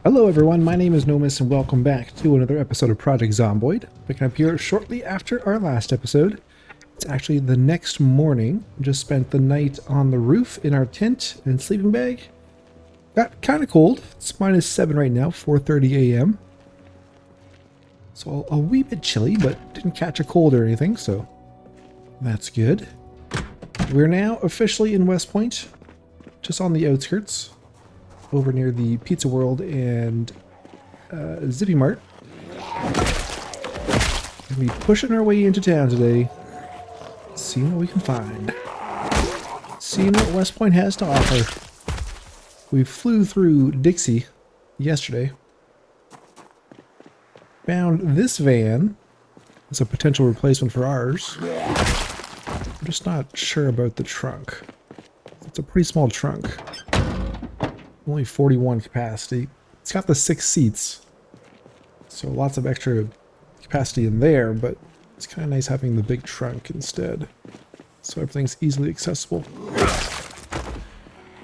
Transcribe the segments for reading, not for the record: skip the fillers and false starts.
Hello everyone, my name is Nomis and welcome back to another episode of Project Zomboid. Picking up here shortly after our last episode. It's actually the next morning. Just spent the night on the roof in our tent and sleeping bag. Got kind of cold. It's -7 right now, 4:30 a.m. So a wee bit chilly, but didn't catch a cold or anything, so that's good. We're now officially in Westpoint, just on the outskirts, over near the Pizza World and Zippy Mart. We'll be pushing our way into town today, seeing what we can find, seeing what Westpoint has to offer. We flew through Dixie yesterday, found this van as a potential replacement for ours. I'm just not sure about the trunk. It's a pretty small trunk. Only 41 capacity. It's got the 6 seats, so lots of extra capacity in there, but it's kind of nice having the big trunk instead, so everything's easily accessible.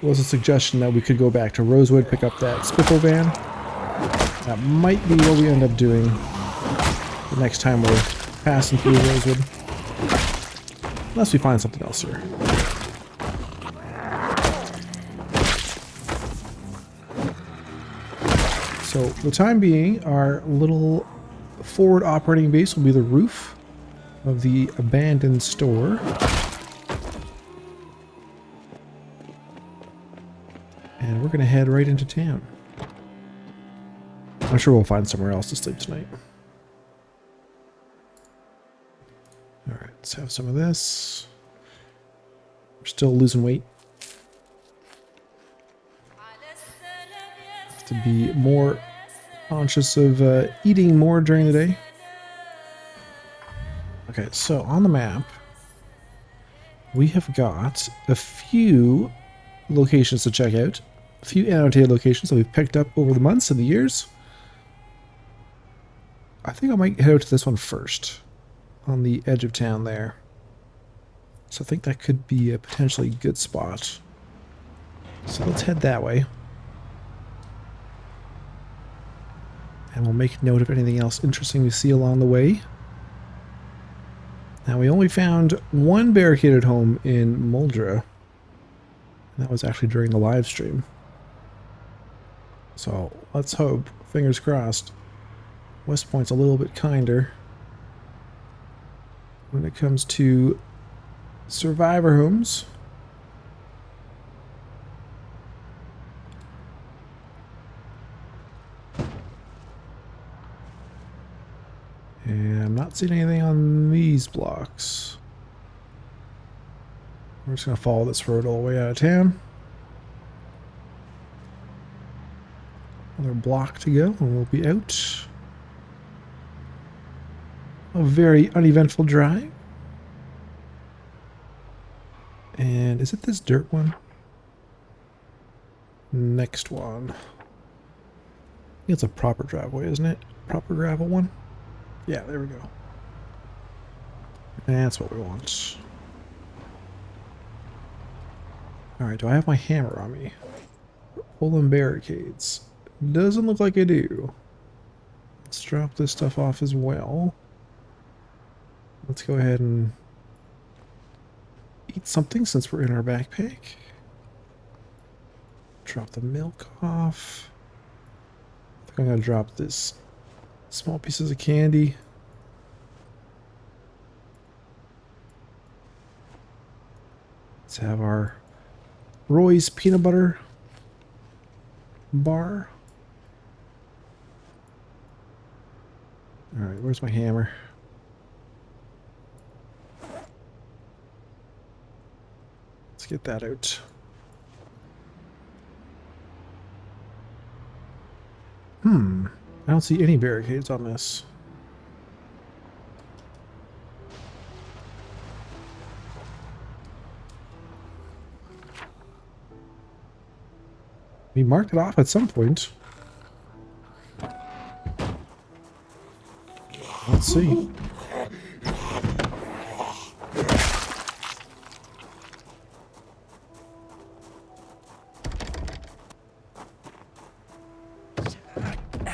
There was a suggestion that we could go back to Rosewood, pick up that Spiffle van. That might be what we end up doing the next time we're passing through Rosewood, unless we find something else here. So, for the time being, our little forward operating base will be the roof of the abandoned store. And we're going to head right into town. I'm sure we'll find somewhere else to sleep tonight. Alright, let's have some of this. We're still losing weight. To be more conscious of eating more during the day. Okay, so on the map, we have got a few locations to check out. A few annotated locations that we've picked up over the months and the years. I think I might head out to this one first, on the edge of town there. So I think that could be a potentially good spot. So let's head that way. And we'll make note of anything else interesting we see along the way. Now, we only found one barricaded home in Muldra. And that was actually during the live stream. So, let's hope, fingers crossed, Westpoint's a little bit kinder when it comes to survivor homes. And I'm not seeing anything on these blocks. We're just going to follow this road all the way out of town. Another block to go and we'll be out. A very uneventful drive. And is it this dirt one? Next one. I think it's a proper driveway, isn't it? Proper gravel one? Yeah, there we go. That's what we want. Alright, do I have my hammer on me? Pulling barricades. Doesn't look like I do. Let's drop this stuff off as well. Let's go ahead and eat something since we're in our backpack. Drop the milk off. I think I'm going to drop this small pieces of candy. Let's have our Roy's peanut butter bar. Alright, where's my hammer? Let's get that out. I don't see any barricades on this. We marked it off at some point. Let's see.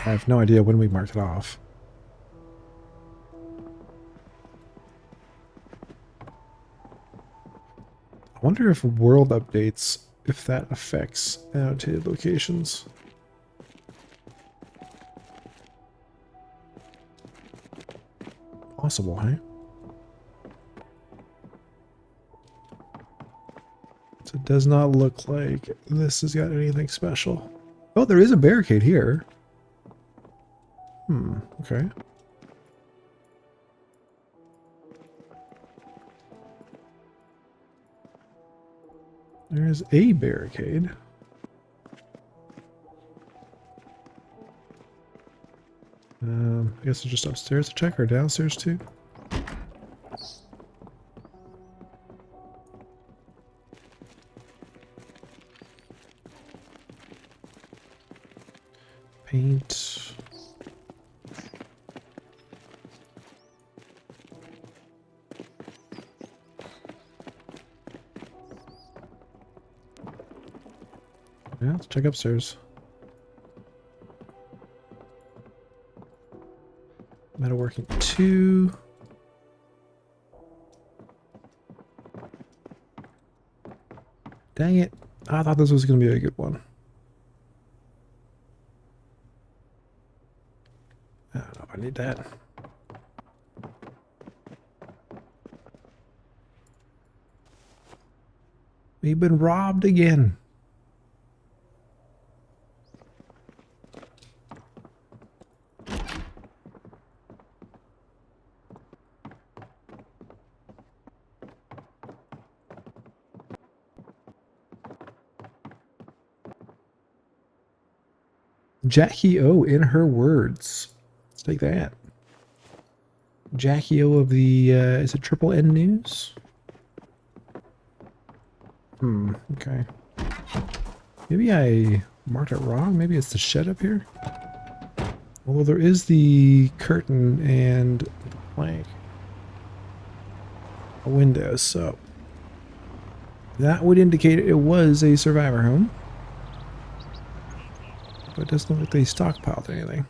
I have no idea when we marked it off. I wonder if world updates, if that affects annotated locations. Possible, hey? So it does not look like this has got anything special. Oh, there is a barricade here. Okay. There's a barricade. I guess it's just upstairs to check, or downstairs too. Paint. Yeah, let's check upstairs. Metalworking 2. Dang it. I thought this was going to be a good one. I don't know if I need that. We've been robbed again. Jackie O in her words. Let's take that. Jackie O of the, is it Triple N News? Okay. Maybe I marked it wrong. Maybe it's the shed up here. Well, there is the curtain and the plank. A window, so that would indicate it was a survivor home. But it doesn't look like they stockpiled anything.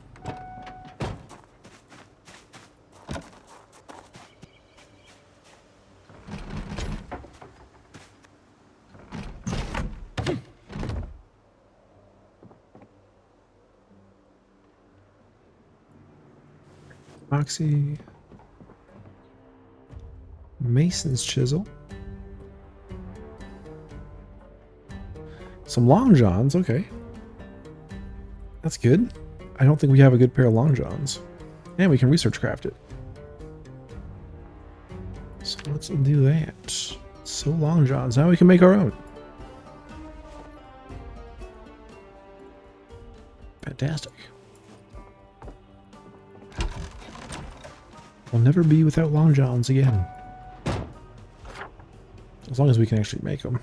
Oxy. Mason's chisel. Some long johns, okay. That's good. I don't think we have a good pair of long johns. And we can research craft it. So let's do that. So long johns. Now we can make our own. Fantastic. We'll never be without long johns again. As long as we can actually make them.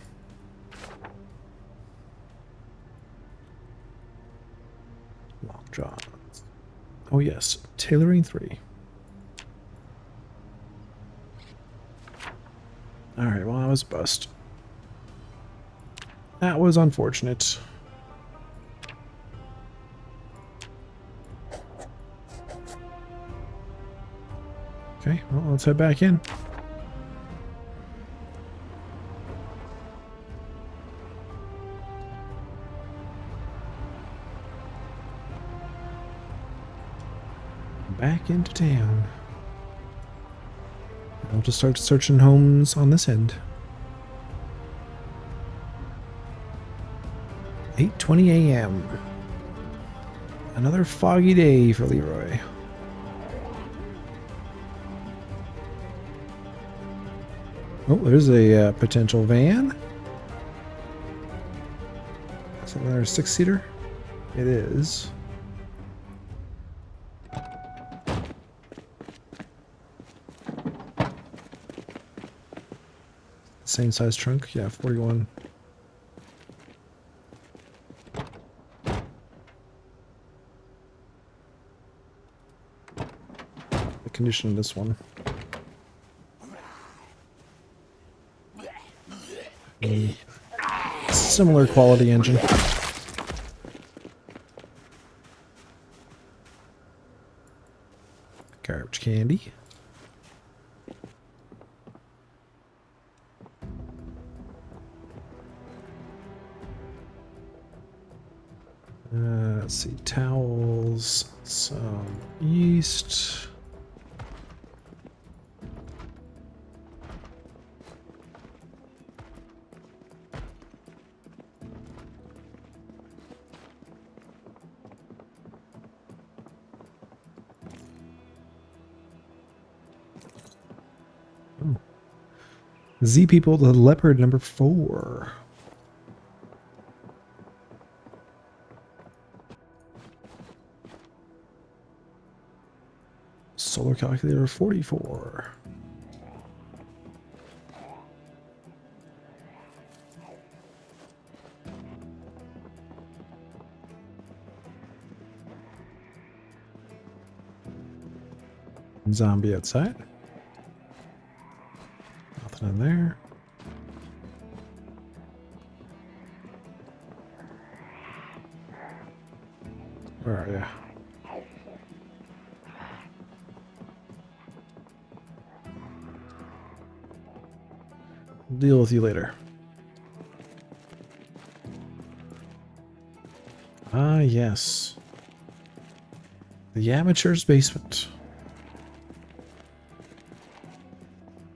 Long johns. Oh yes, tailoring 3. Alright, well that was a bust. That was unfortunate. Okay, well let's head back in. Back into town. I'll just start searching homes on this end. 8:20 a.m. Another foggy day for Leroy. Oh, there's a potential van. Is that another 6-seater? It is. Same size trunk, yeah, 41. The condition of this one. Similar quality engine. Garbage candy. Let's see, towels, some yeast. Oh. Z people, the leopard number 4. Solar calculator 44. Zombie outside. Nothing in there. Where are you? Deal with you later. Ah, yes. The amateur's basement.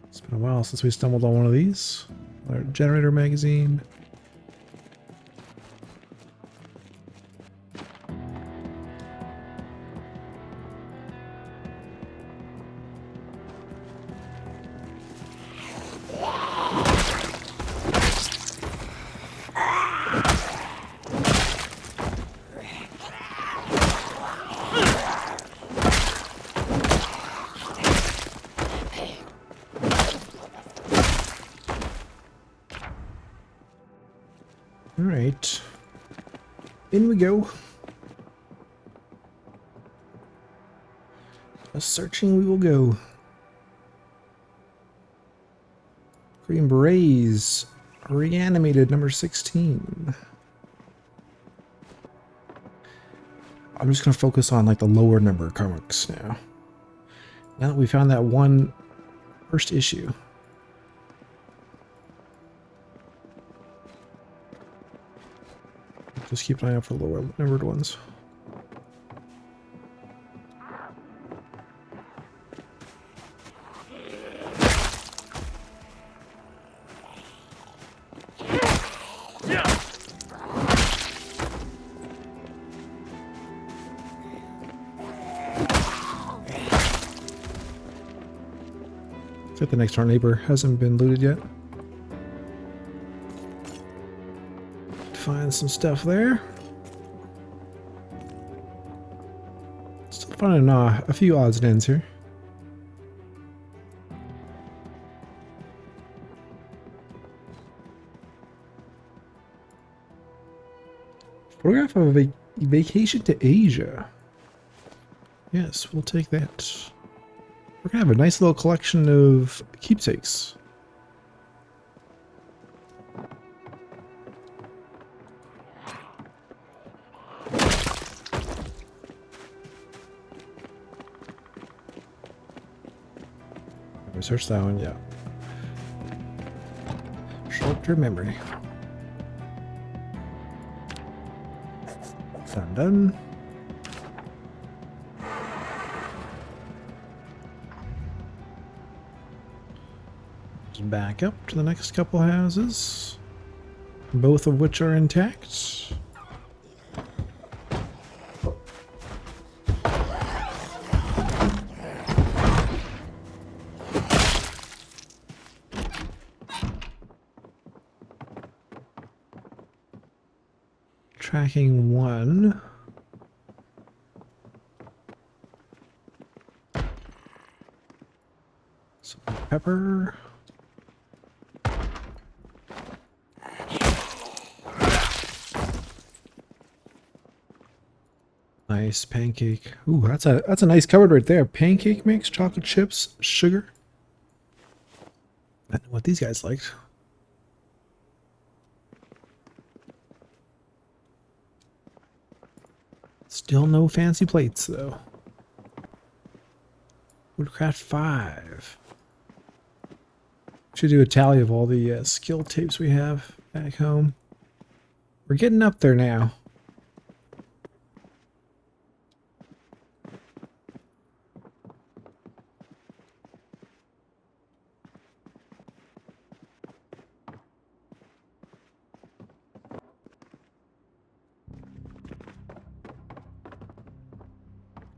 It's been a while since we stumbled on one of these. Our generator magazine. Alright. In we go. A searching we will go. Green Berets. Reanimated number 16. I'm just going to focus on like the lower number comics now. Now that we found that one first issue. Just keep an eye out for lower numbered ones. Looks like the next door neighbor hasn't been looted yet. Find some stuff there. Still finding a few odds and ends here. Photograph of a vacation to Asia. Yes, we'll take that. We're gonna have a nice little collection of keepsakes. Search that one, yeah. Short-term memory. Done. Just back up to the next couple houses, both of which are intact. Tracking one. Some pepper. Nice pancake. Ooh, that's a nice cupboard right there. Pancake mix, chocolate chips, sugar. I don't know what these guys liked. Still no fancy plates, though. Woodcraft 5. Should do a tally of all the skill tapes we have back home. We're getting up there now.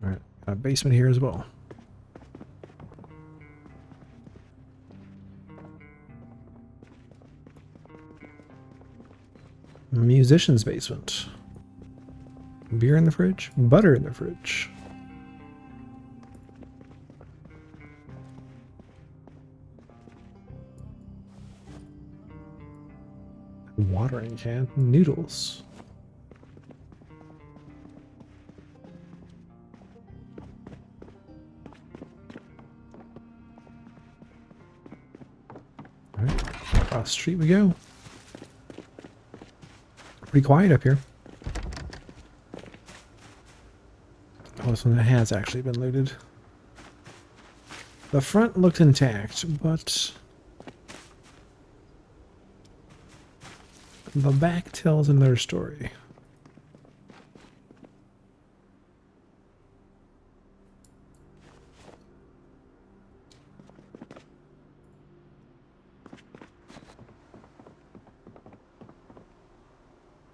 All right, got a basement here as well. Musician's basement. Beer in the fridge, butter in the fridge. Watering can, noodles. All right, across the street we go. Pretty quiet up here. Oh, this one has actually been looted. The front looked intact, but the back tells another story.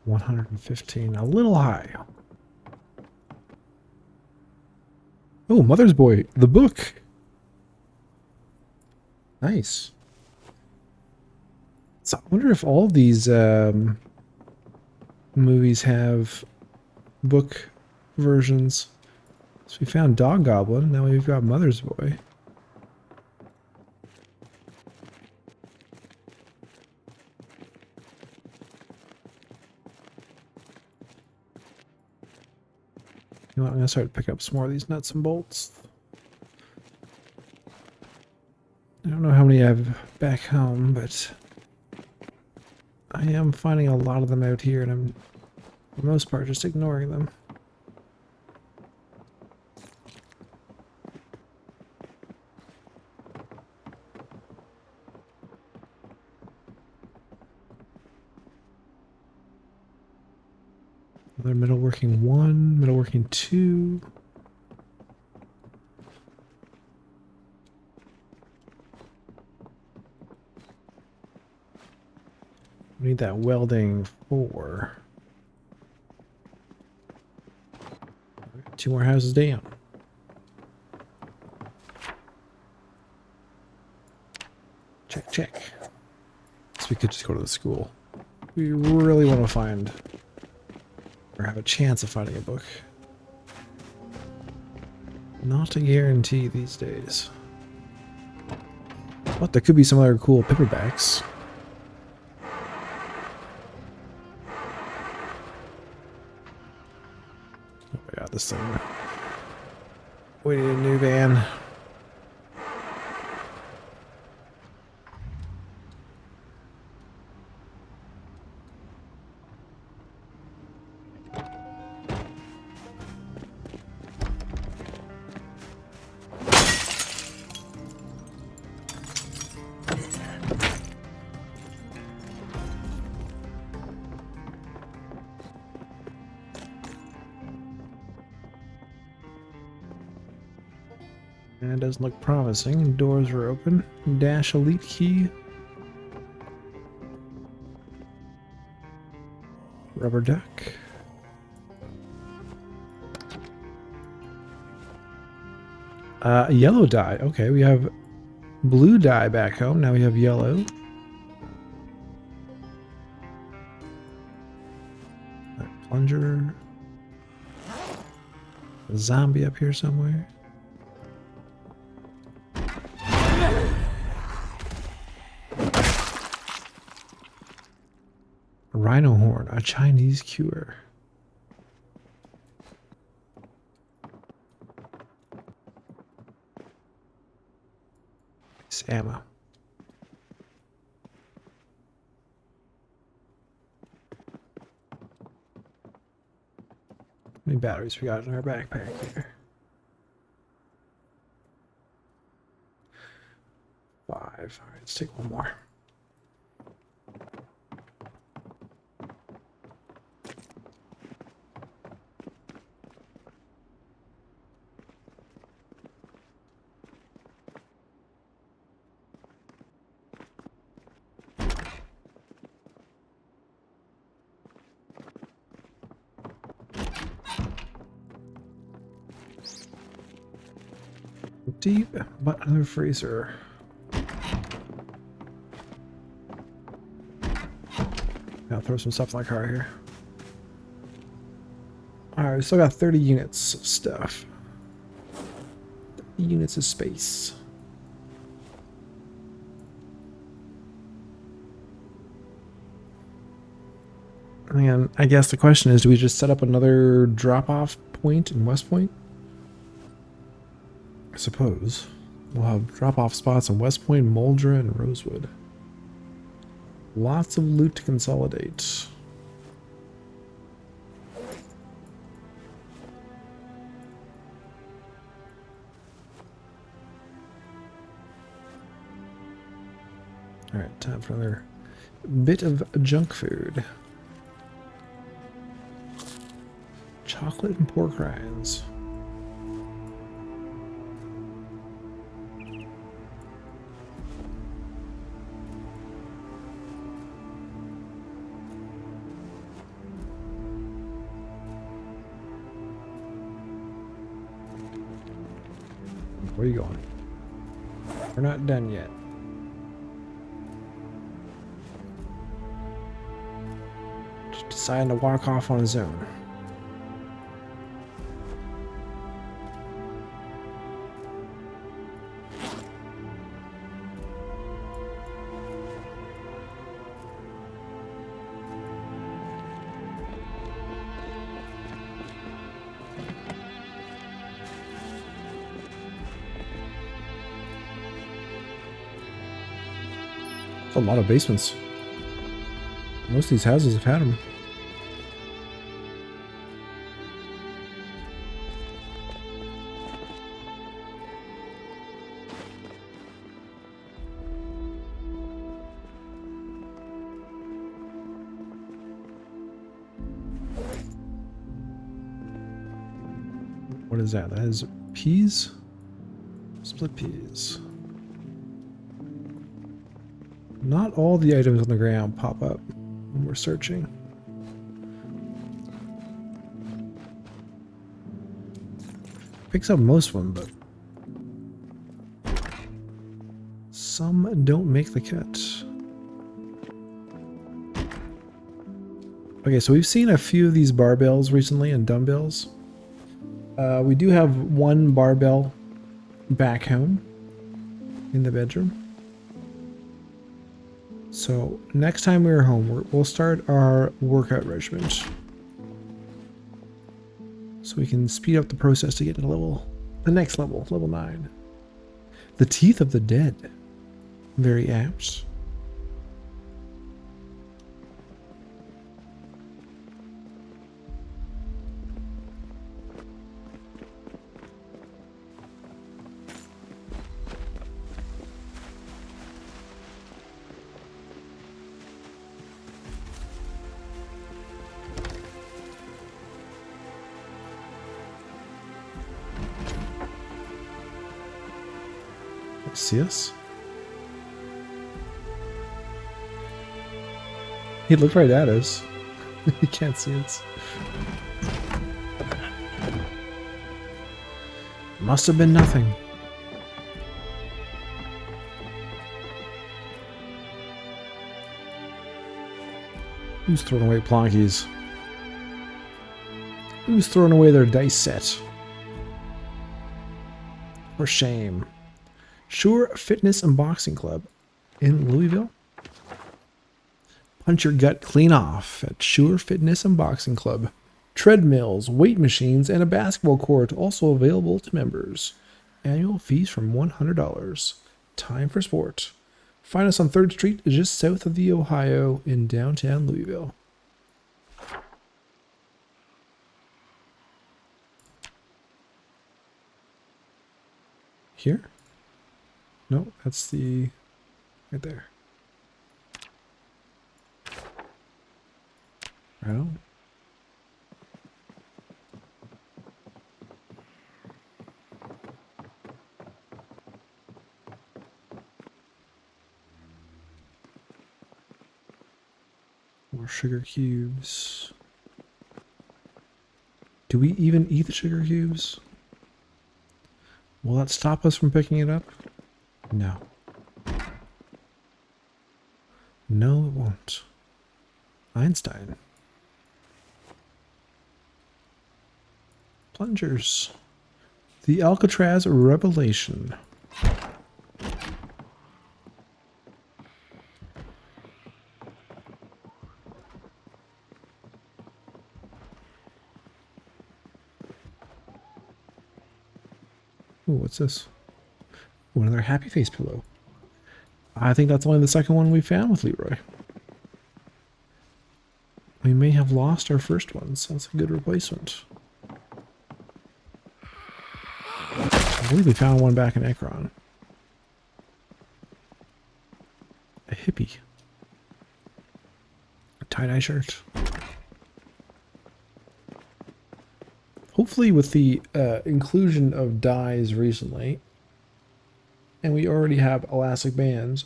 $115, a little high. Oh, Mother's Boy, the book. Nice. So I wonder if all these movies have book versions. So we found Dog Goblin, now we've got Mother's Boy. You know what, I'm going to start picking up some more of these nuts and bolts. I don't know how many I have back home, but I am finding a lot of them out here, and I'm, for the most part, just ignoring them. Another metalworking 1, metalworking 2. We need that welding 4. 2 more houses down. Check, check. So we could just go to the school. We really want to find, or have a chance of finding a book. Not a guarantee these days. But there could be some other cool paperbacks. Oh my god, this thing. We need a new van. And it doesn't look promising. Doors are open. Dash elite key. Rubber duck. Yellow dye. Okay, we have blue dye back home. Now we have yellow. Plunger. A zombie up here somewhere. Rhino horn, a Chinese cure. It's ammo. How many batteries we got in our backpack here? All right, let's take one more. Deep, but another freezer. I'll throw some stuff in my car here. Alright, we still got 30 units of stuff. 30 units of space. And I guess the question is, do we just set up another drop-off point in Westpoint? I suppose. We'll have drop-off spots in Westpoint, Moldra, and Rosewood. Lots of loot to consolidate. Alright, time for another bit of junk food. Chocolate and pork rinds. Where are you going? We're not done yet. Just deciding to walk off on his own. A lot of basements. Most of these houses have had them. What is that? That is peas? Split peas. Not all the items on the ground pop up when we're searching. Picks up most of them, but some don't make the cut. Okay, so we've seen a few of these barbells recently and dumbbells. We do have one barbell back home in the bedroom. So next time we're home, we'll start our workout regimen. So we can speed up the process to get to the next level, level 9. The Teeth of the Dead. Very apt. See us? He looked right at us. He can't see us. Must have been nothing. Who's throwing away plonkies? Who's throwing away their dice set? For shame. Sure Fitness and Boxing Club in Louisville. Punch your gut clean off at Sure Fitness and Boxing Club. Treadmills, weight machines, and a basketball court also available to members. Annual fees from $100. Time for sport. Find us on 3rd Street, just south of the Ohio in downtown Louisville. Here? No, that's the Right there. Right on. More sugar cubes. Do we even eat the sugar cubes? Will that stop us from picking it up? No. No, it won't. Einstein. Plungers. The Alcatraz Revelation. Ooh, what's this? Ooh, another happy face pillow. I think that's only the second one we found with Leroy. We may have lost our first one, so that's a good replacement. I believe we found one back in Ekron. A hippie. A tie-dye shirt. Hopefully with the inclusion of dyes recently, and we already have elastic bands,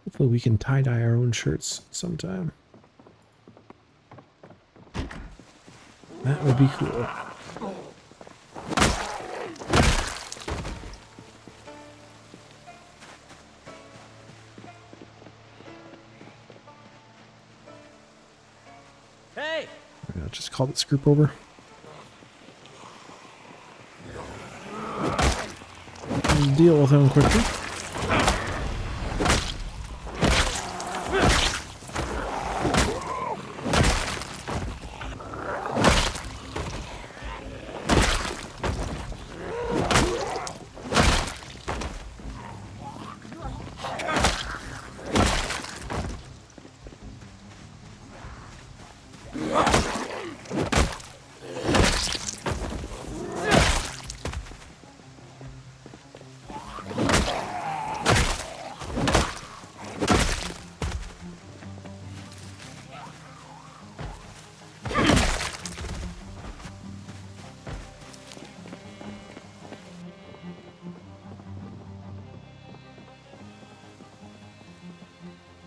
hopefully we can tie-dye our own shirts sometime. That would be cool. Hey! I'll just call this group over. And deal with them quickly.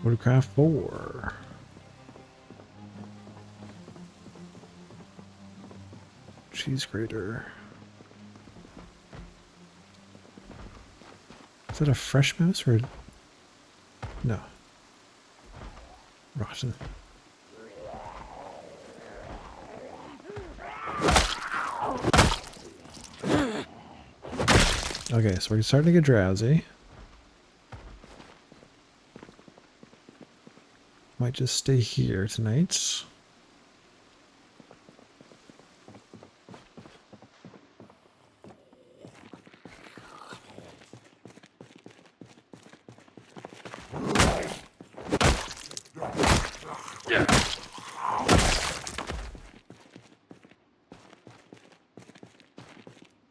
Woodcraft 4. Cheese grater. Is that a fresh mouse or no? Rotten. Okay, so we're starting to get drowsy. Might just stay here tonight.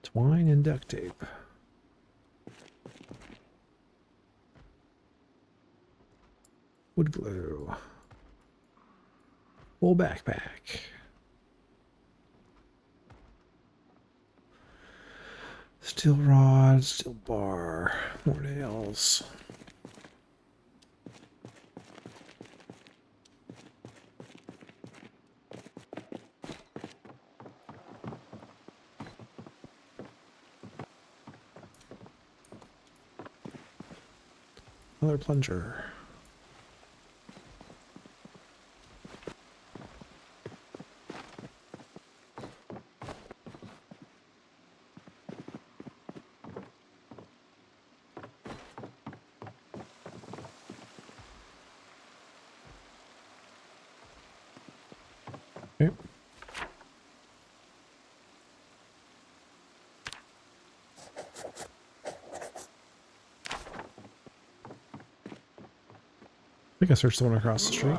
Twine and duct tape. Wood glue. Full backpack. Steel rod, steel bar, more nails. Another plunger. Okay. I think I searched the one across the street.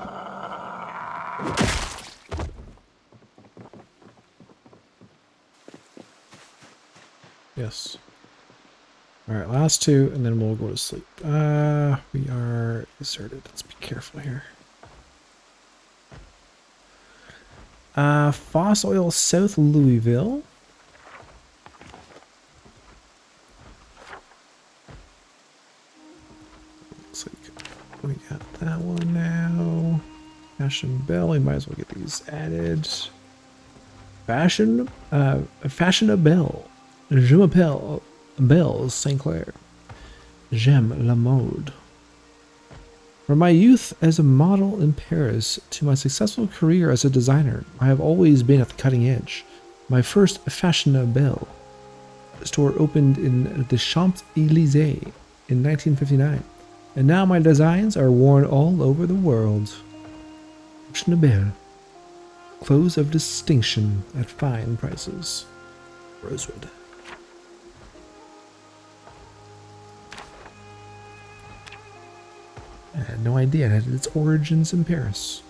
Yes. All right, last two, and then we'll go to sleep. We are deserted. Let's be careful here. Foss Oil, South Louisville. Looks like we got that one now. Fashion Bell, we might as well get these added. Fashionable. Je m'appelle Belle St. Clair. J'aime la mode. From my youth as a model in Paris to my successful career as a designer, I have always been at the cutting edge. My first Fashionable store opened in the Champs-Élysées in 1959, and now my designs are worn all over the world. Fashionable. Clothes of distinction at fine prices. Rosewood. I had no idea it had its origins in Paris.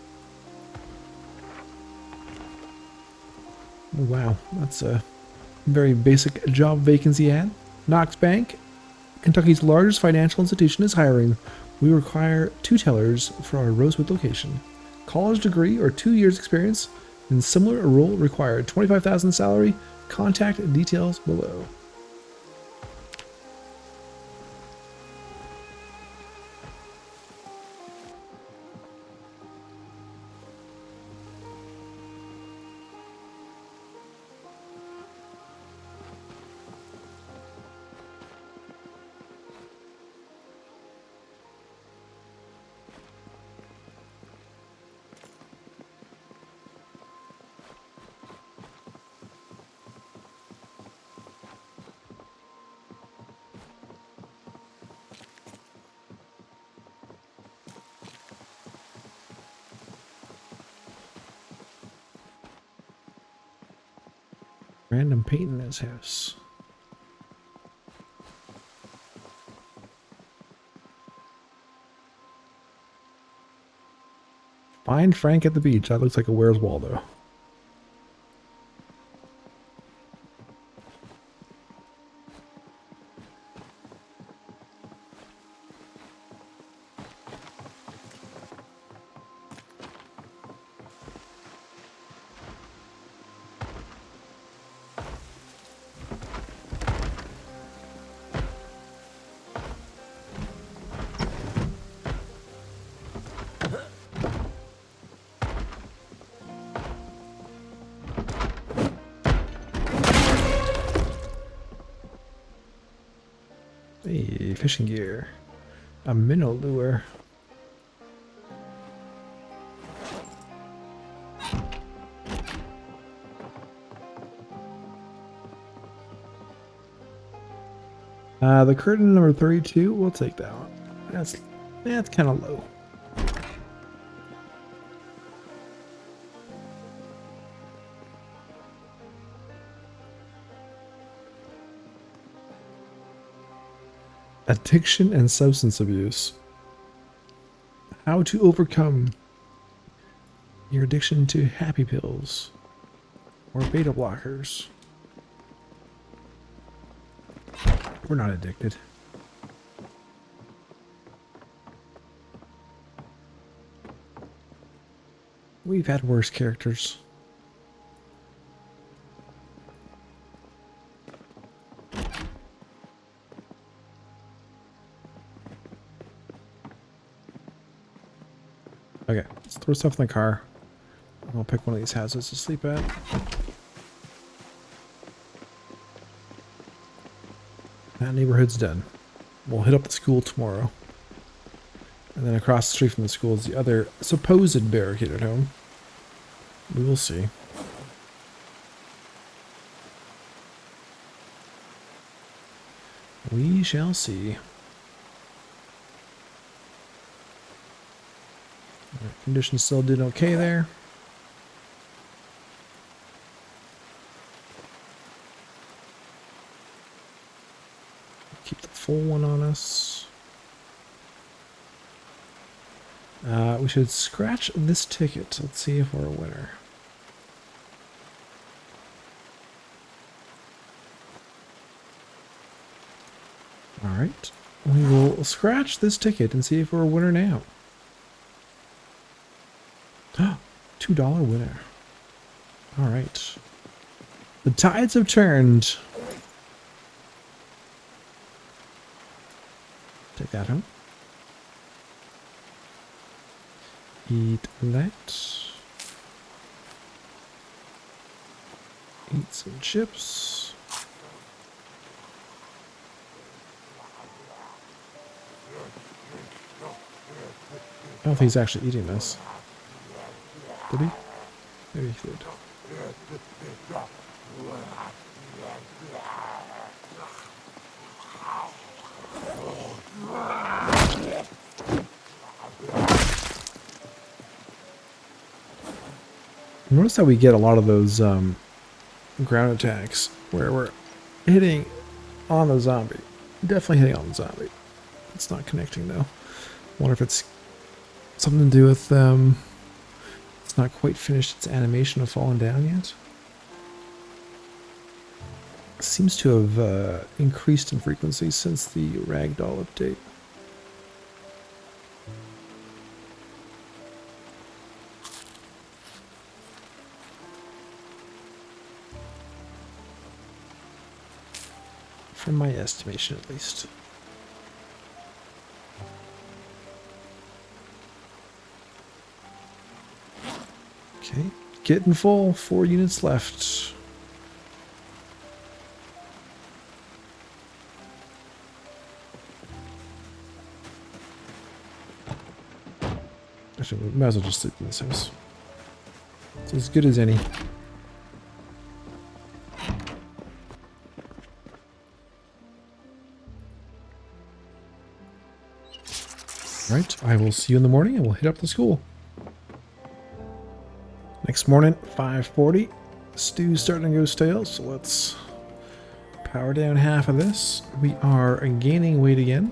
Wow, that's a very basic job vacancy ad. Knox Bank, Kentucky's largest financial institution, is hiring. We require 2 tellers for our Rosewood location. College degree or 2 years experience in similar role required. $25,000 salary. Contact details below. Random paint in his house. Find Frank at the beach. That looks like a Where's Waldo. Hey, fishing gear. A minnow lure. The curtain number 32, we'll take that one. That's kind of low. Addiction and substance abuse. How to overcome your addiction to happy pills or beta blockers. We're not addicted. We've had worse characters. Okay, let's throw stuff in the car. I'll pick one of these houses to sleep at. That neighborhood's done. We'll hit up the school tomorrow. And then across the street from the school is the other supposed barricaded home. We will see. We shall see. Conditions still did okay there. Keep the full one on us. We should scratch this ticket. Let's see if we're a winner. Alright. We will scratch this ticket and see if we're a winner now. $2 winner. Alright. The tides have turned. Take that home. Eat that. Eat some chips. I don't think he's actually eating this. Did he? Maybe he did. Notice how we get a lot of those ground attacks where we're hitting on the zombie. Definitely hitting on the zombie. It's not connecting though. Wonder if it's something to do with it's not quite finished its animation of falling down yet. Seems to have increased in frequency since the ragdoll update. From my estimation, at least. Okay, getting full. 4 units left. Actually, we might as well just sleep in this house. It's as good as any. Right, I will see you in the morning and we'll hit up the school. Next morning, 5:40. Stew's starting to go stale, so let's power down half of this. We are gaining weight again.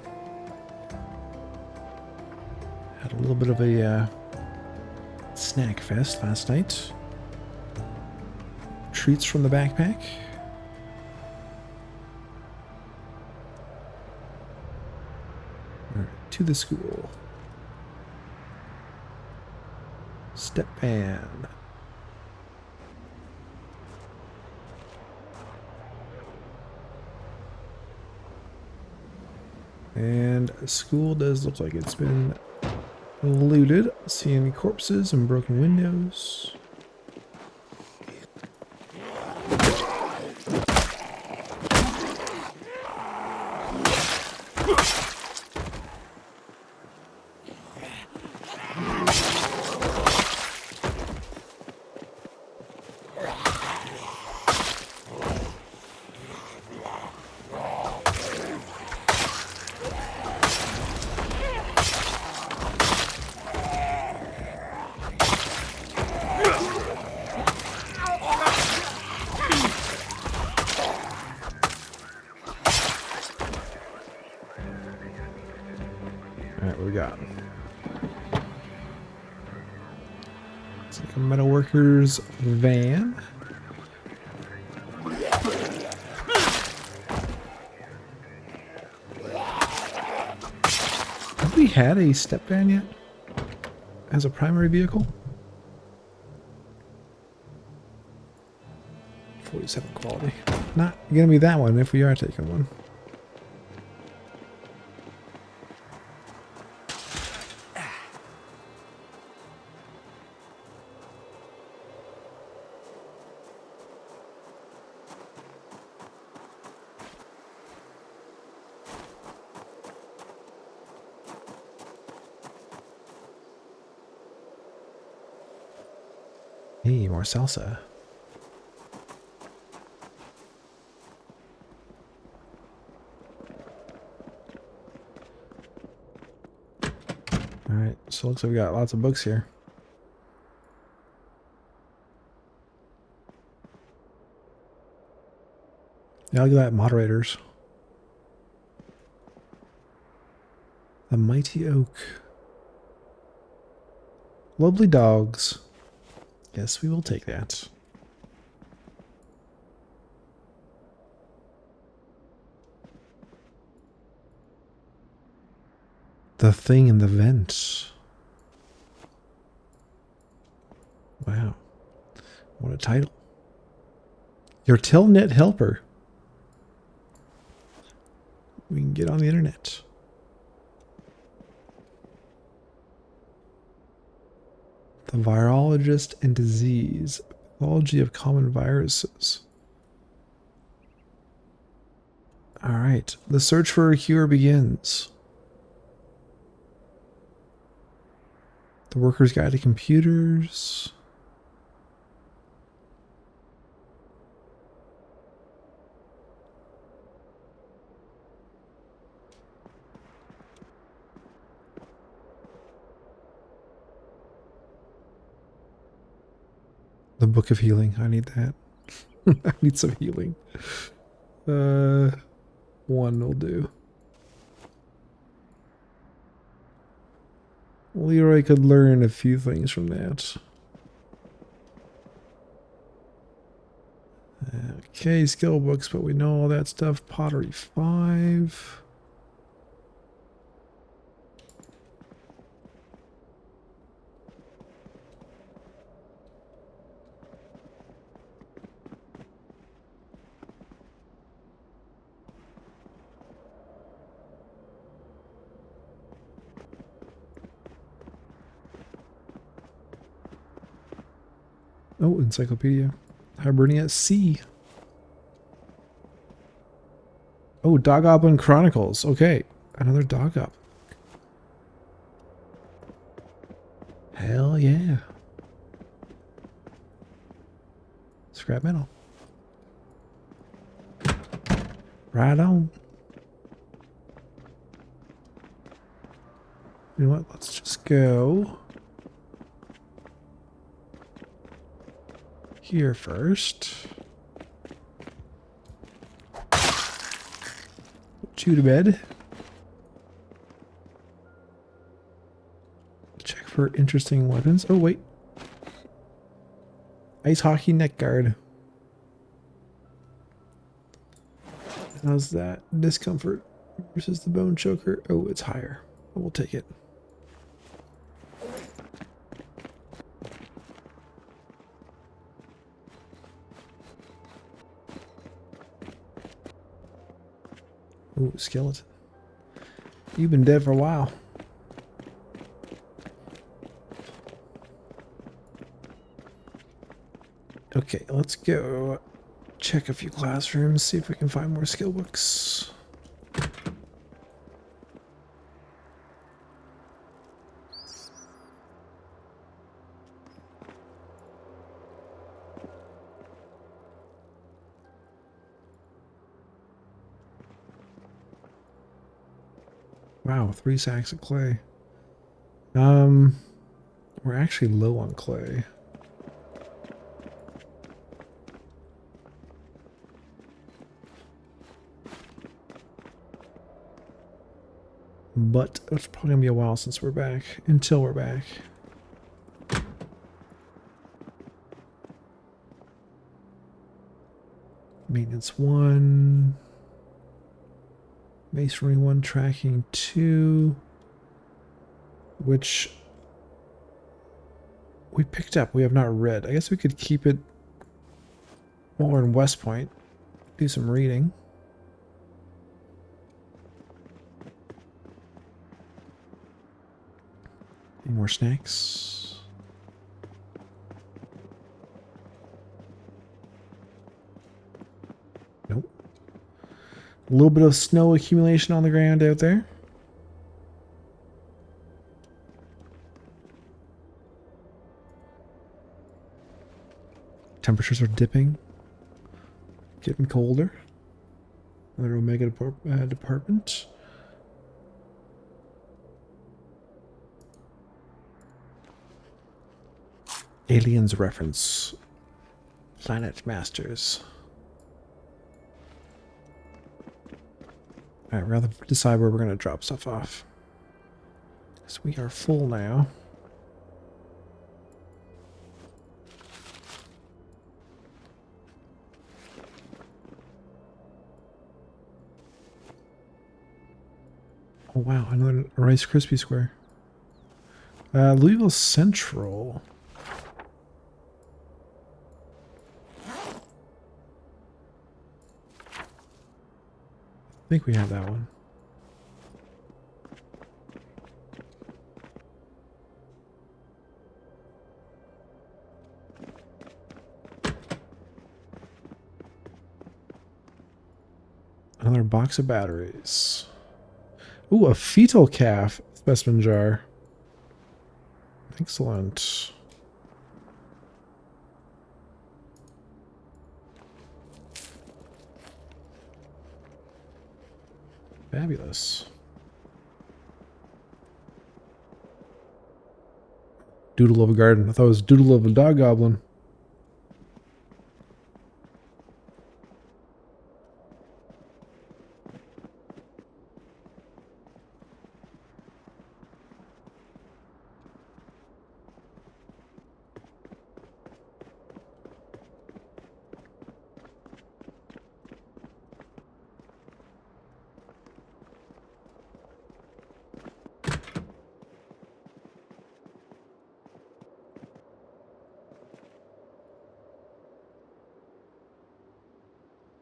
Had a little bit of a snack fest last night. Treats from the backpack. To the school. Step van. And school does look like it's been looted. Seeing corpses and broken windows. Alright, what we got? It's like a metalworker's van. Have we had a step van yet? As a primary vehicle? 47 quality. Not gonna be that one if we are taking one. Hey, more salsa. Alright, so it looks like we got lots of books here. Yeah, look at that, moderators. The Mighty Oak. Lovely dogs. Yes, we will take that. The thing in the vent. Wow. What a title. Your Telnet helper. We can get on the internet. The virologist and disease. Pathology of common viruses. Alright. The search for a cure begins. The Worker's Guide to Computers. The Book of Healing. I need that. I need some healing. One will do. Leroy could learn a few things from that. Okay, skill books, but we know all that stuff. Pottery 5. Oh, encyclopedia. Hibernia at Sea. Oh, Dog Goblin Chronicles. Okay, another Dog Goblin. Hell yeah. Scrap metal. Right on. You know what? Let's just go here first. Put you to bed. Check for interesting weapons. Oh, wait. Ice hockey neck guard. How's that? Discomfort versus the bone choker. Oh, it's higher. We'll take it. Ooh, skeleton. You've been dead for a while. Okay, let's go check a few classrooms, see if we can find more skill books. Wow, 3 sacks of clay. We're actually low on clay. But it's probably gonna be a while since we're back. Until we're back. Maintenance 1. Masonry 1, tracking 2. Which we picked up. We have not read. I guess we could keep it while we're in Westpoint. Do some reading. Any more snacks? Nope. A little bit of snow accumulation on the ground out there. Temperatures are dipping. Getting colder. Another Omega department. Aliens reference. Planet Masters. Alright, we're going to decide where we're going to drop stuff off. So we are full now. Oh wow, another Rice Krispie square. Louisville Central. I think we have that one. Another box of batteries. Ooh, a fetal calf specimen jar. Excellent. Fabulous. Doodle of a garden. I thought it was doodle of a dog goblin.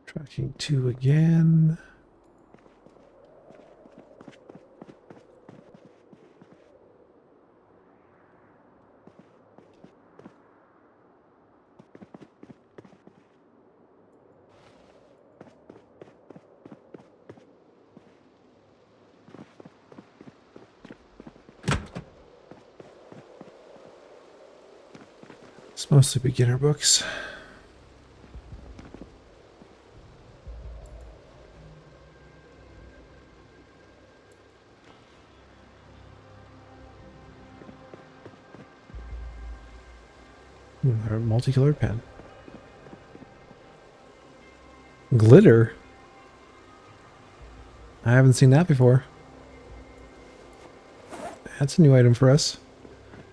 Tracking 2 again. It's mostly beginner books. A multicolored pen. Glitter? I haven't seen that before. That's a new item for us.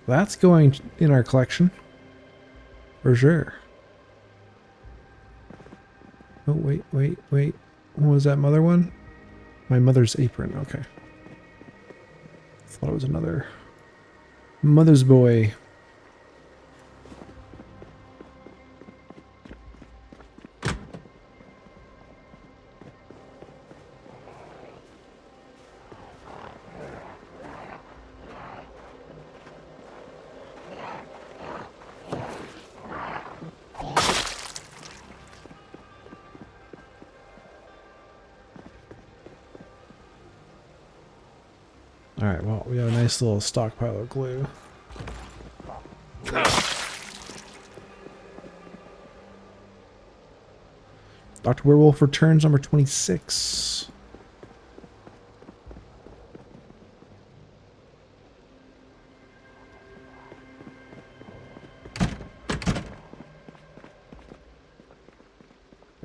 That's going in our collection. For sure. Oh, wait. What was that mother one? My mother's apron. Okay. Thought it was another mother's boy. Alright, well, we have a nice little stockpile of glue. Dr. Werewolf returns number 26.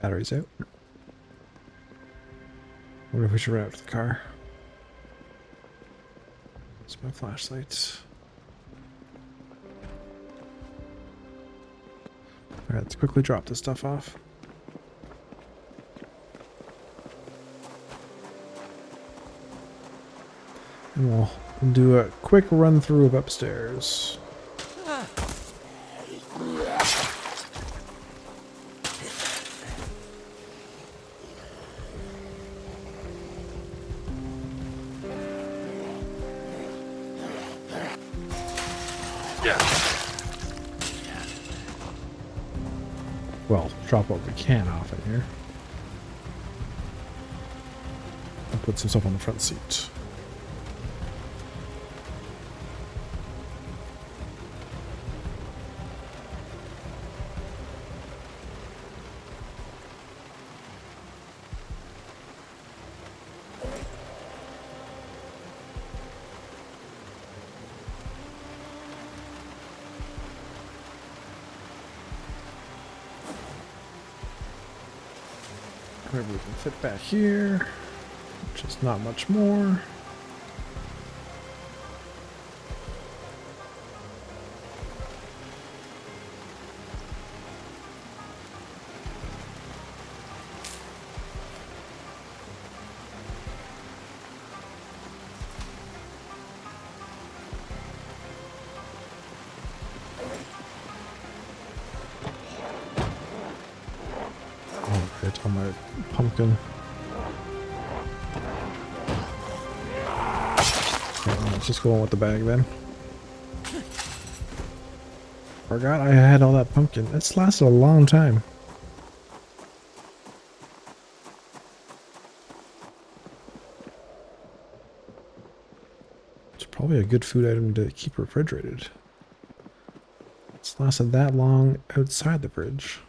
Batteries out. Wonder if we should run out to the car. It's my flashlight. Alright, let's quickly drop this stuff off. And we'll do a quick run through of upstairs. Well, drop what we can off in here. I'll put some stuff on the front seat. Whatever we can fit back here, which is not much more. a pumpkin. Okay, let's just go on with the bag then. Forgot I had all that pumpkin. It's lasted a long time. It's probably a good food item to keep refrigerated. It's lasted that long outside the fridge.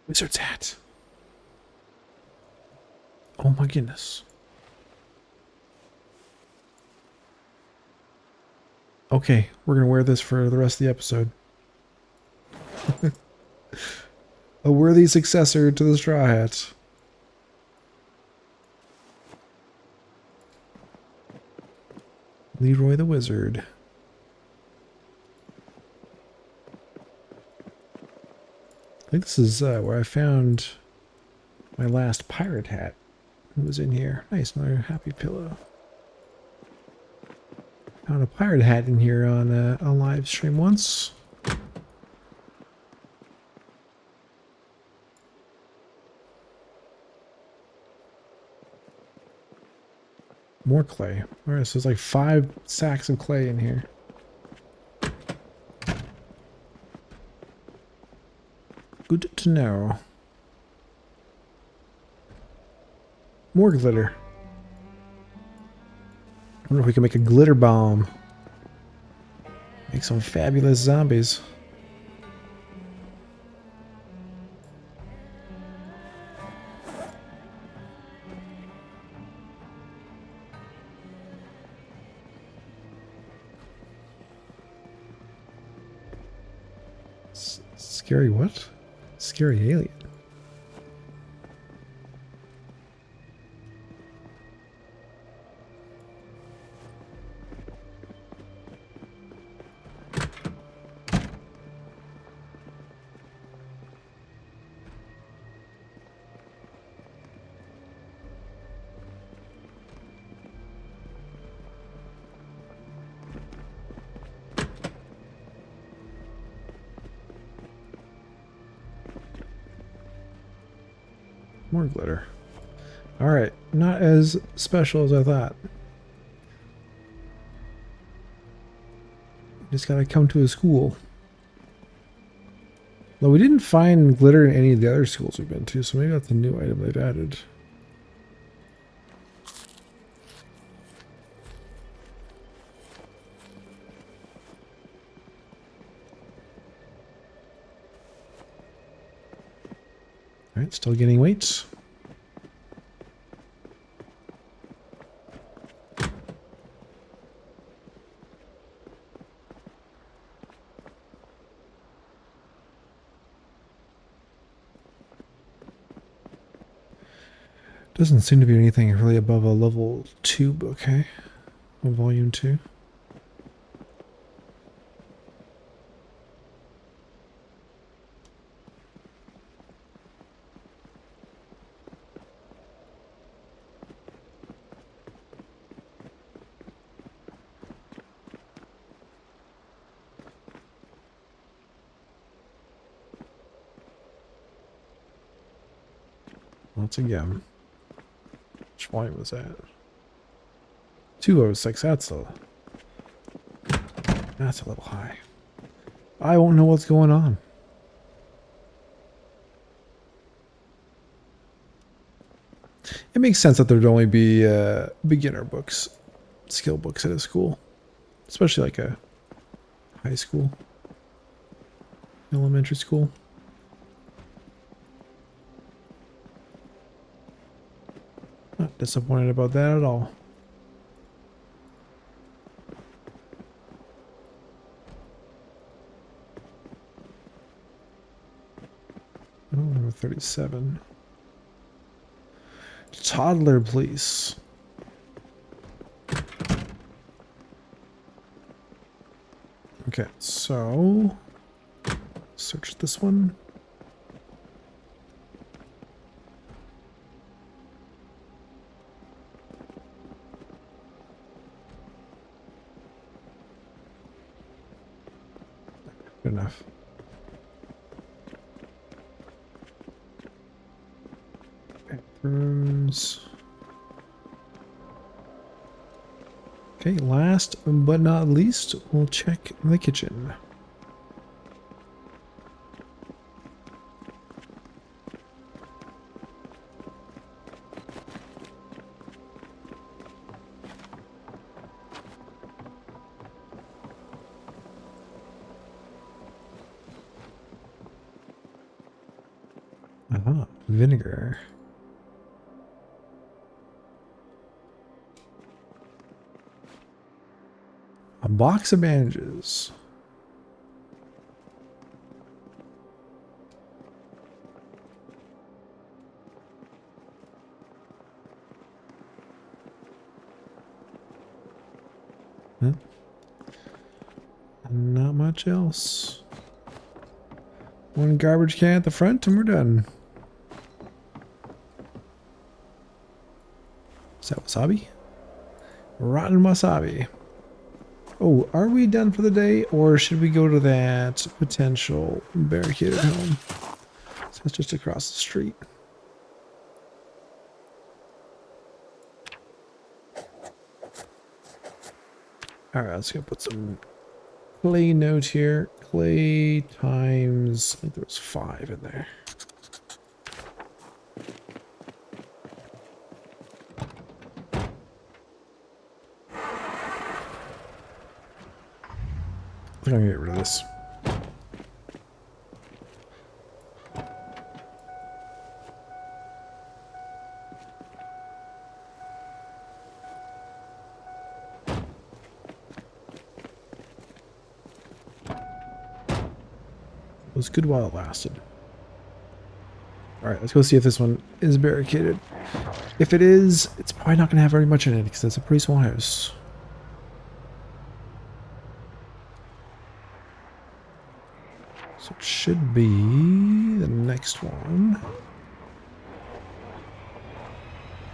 Wizard's hat. Oh my goodness. Okay, we're gonna wear this for the rest of the episode. A worthy successor to the straw hat. Leroy the Wizard. I think this is where I found my last pirate hat. It was in here. Nice, another happy pillow. Found a pirate hat in here on a live stream once. More clay. Alright, so there's like 5 sacks of clay in here. Good to know. More glitter. I wonder if we can make a glitter bomb. Make some fabulous zombies. Scary what? Scary alien. More glitter. Alright, not as special as I thought. Just gotta come to a school. Though we didn't find glitter in any of the other schools we've been to, so maybe that's a new item they've added. Alright, still getting weights. Doesn't seem to be anything really above a level 2 book, okay? A volume 2. Once again. Which volume was that? 206, that's a little high. I won't know what's going on. It makes sense that there'd only be beginner books, skill books at a school. Especially like a high school, elementary school. Not disappointed about that at all. Oh, number 37. Toddler police. Okay, so search this one. Good enough. Bathrooms. Okay, last but not least, we'll check the kitchen. Aha, vinegar. A box of bandages. Huh? Not much else. One garbage can at the front and we're done. Is that wasabi? Rotten wasabi. Oh, are we done for the day, or should we go to that potential barricaded home? So it's just across the street. Alright, let's go put some clay note here. Clay times, I think there was 5 in there. I'm gonna get rid of this. It was good while it lasted. Alright, let's go see if this one is barricaded. If it is, it's probably not gonna have very much in it because it's a pretty small house. So it should be the next one.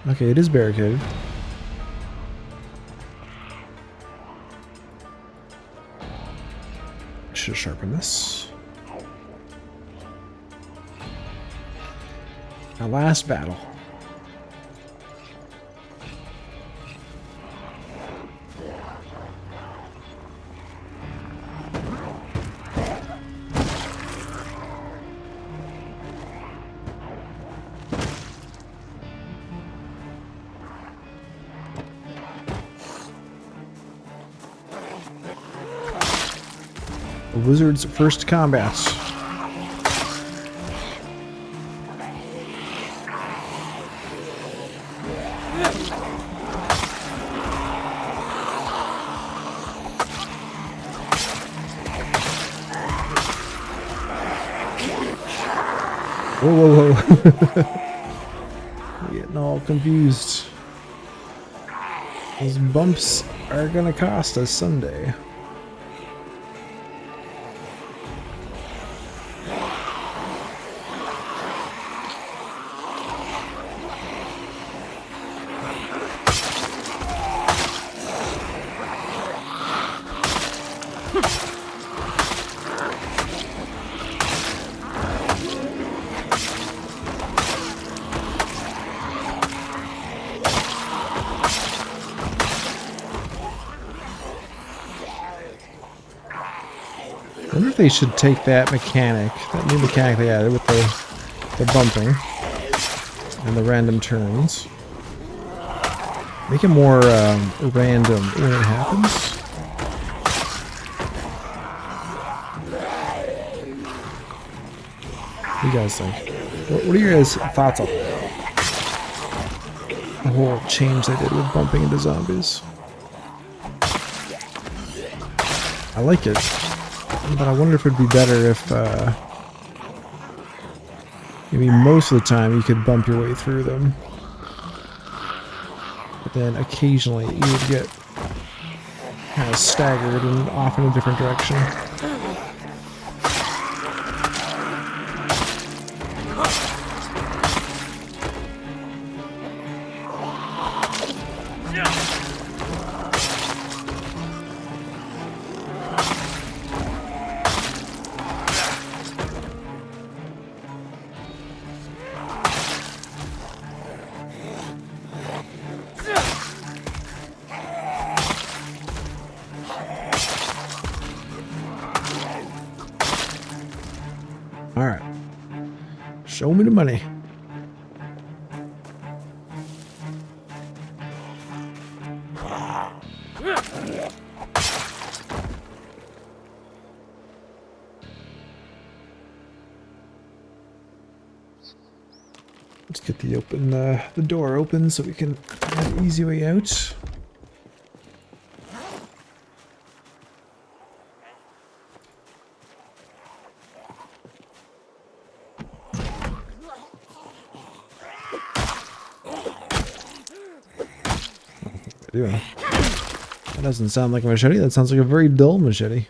Okay, it is barricaded. Should sharpen this. Our last battle. The wizard's first combat. Whoa, whoa, whoa. Getting all confused. Those bumps are gonna cost us someday. I wonder if they should take that mechanic, that new mechanic they added with the bumping and the random turns, make it more random when it happens. What do you guys think? What are your guys' thoughts on the whole change they did with bumping into zombies? I like it. But I wonder if it'd be better if maybe most of the time you could bump your way through them. But then occasionally you would get kind of staggered and off in a different direction. Show me the money. Let's get the door open so we can have an easy way out. Doing? That doesn't sound like a machete. That sounds like a very dull machete.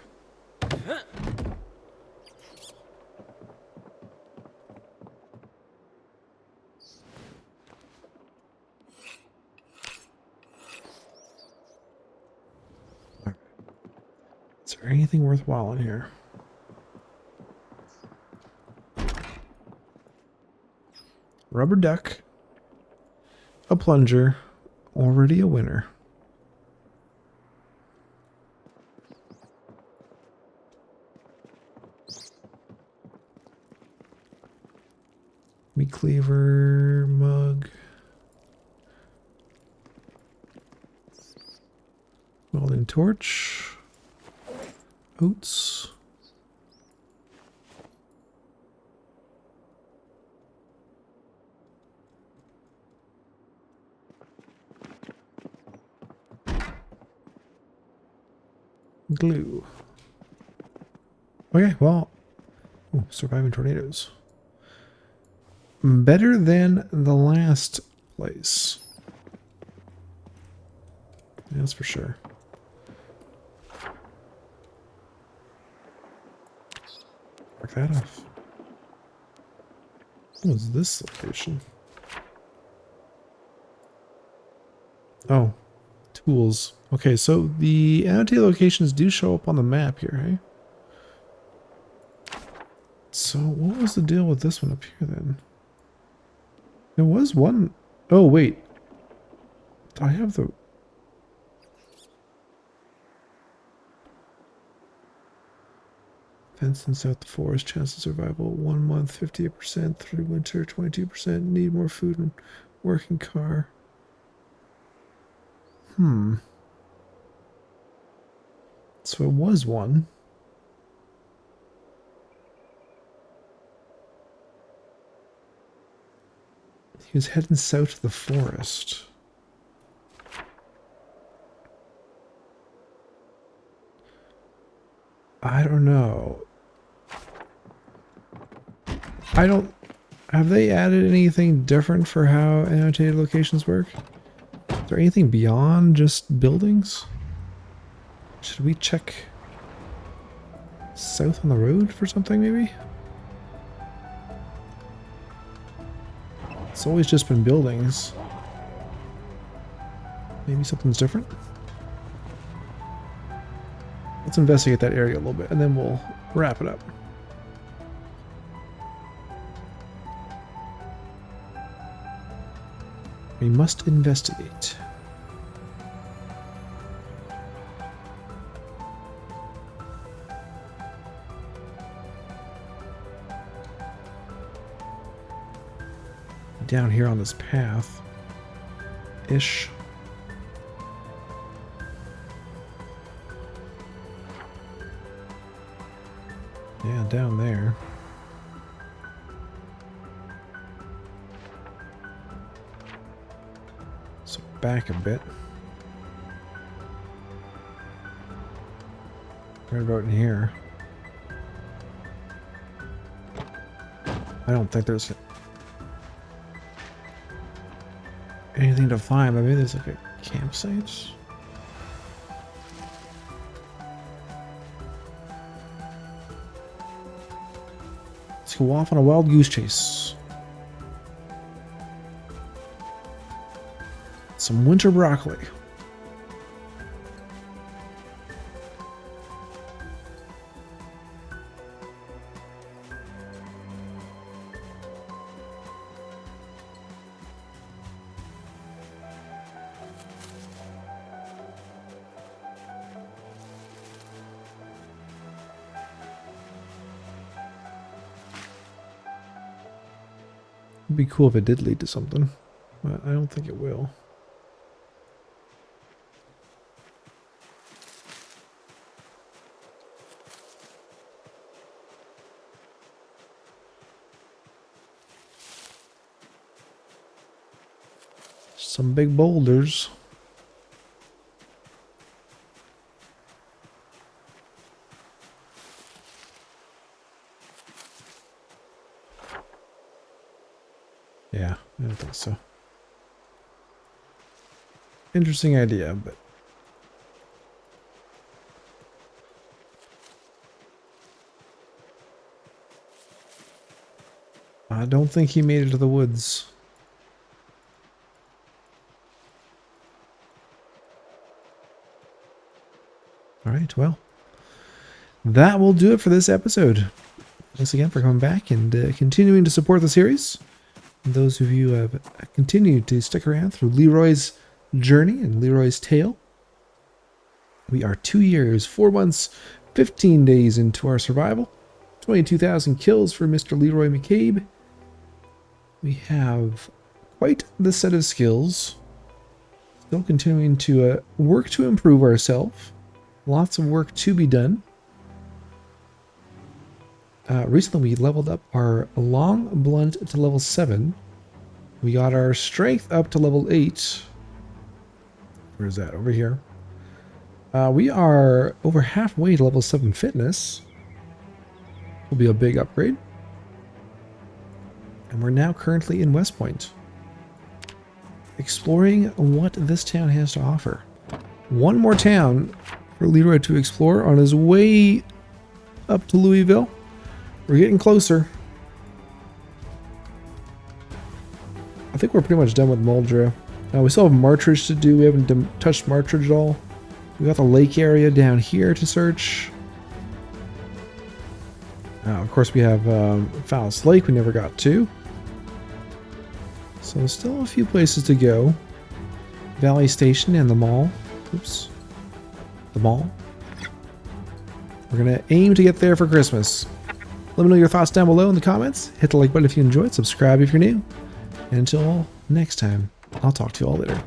Is there anything worthwhile in here? Rubber duck, a plunger, already a winner. Meat cleaver, mug. Welding torch. Oats. Glue. Okay, well, ooh, surviving tornadoes. Better than the last place. Yeah, that's for sure. Mark that off. What was this location? Oh, tools. Okay, so the annotated locations do show up on the map here, hey? So what was the deal with this one up here then? There was one. Oh, wait. Do I have the... Fence in South Forest, chance of survival, 1 month, 58%, through winter, 22%, need more food and working car. So it was one. He was heading south to the forest. I don't know. Have they added anything different for how annotated locations work? Is there anything beyond just buildings? Should we check south on the road for something maybe? It's always just been buildings. Maybe something's different? Let's investigate that area a little bit and then we'll wrap it up. We must investigate. Down here on this path ish. Yeah, down there. So back a bit. Right about in here. I don't think there's anything to find, but maybe there's like a campsite. Let's go off on a wild goose chase. Some winter broccoli. It'd be cool if it did lead to something, but I don't think it will. Some big boulders. Yeah, I don't think so. Interesting idea, but I don't think he made it to the woods. All right, well, that will do it for this episode. Thanks again for coming back and continuing to support the series. And those of you who have continued to stick around through Leroy's journey and Leroy's tale. We are 2 years, 4 months, 15 days into our survival. 22,000 kills for Mr. Leroy McCabe. We have quite the set of skills. Still continuing to work to improve ourselves. Lots of work to be done. Recently we leveled up our long blunt to level 7. We got our strength up to level 8. Where is that? Over here. We are over halfway to level 7 fitness. Will be a big upgrade. And we're now currently in Westpoint, exploring what this town has to offer. One more town for Leroy to explore on his way up to Louisville. We're getting closer. I think we're pretty much done with Muldrow. We still have Martridge to do. We haven't touched Martridge at all. We got the lake area down here to search. Of course, we have Phallus Lake we never got to. So still a few places to go. Valley Station and the mall. Oops. The mall. We're going to aim to get there for Christmas. Let me know your thoughts down below in the comments. Hit the like button if you enjoyed. Subscribe if you're new. And until next time, I'll talk to you all later.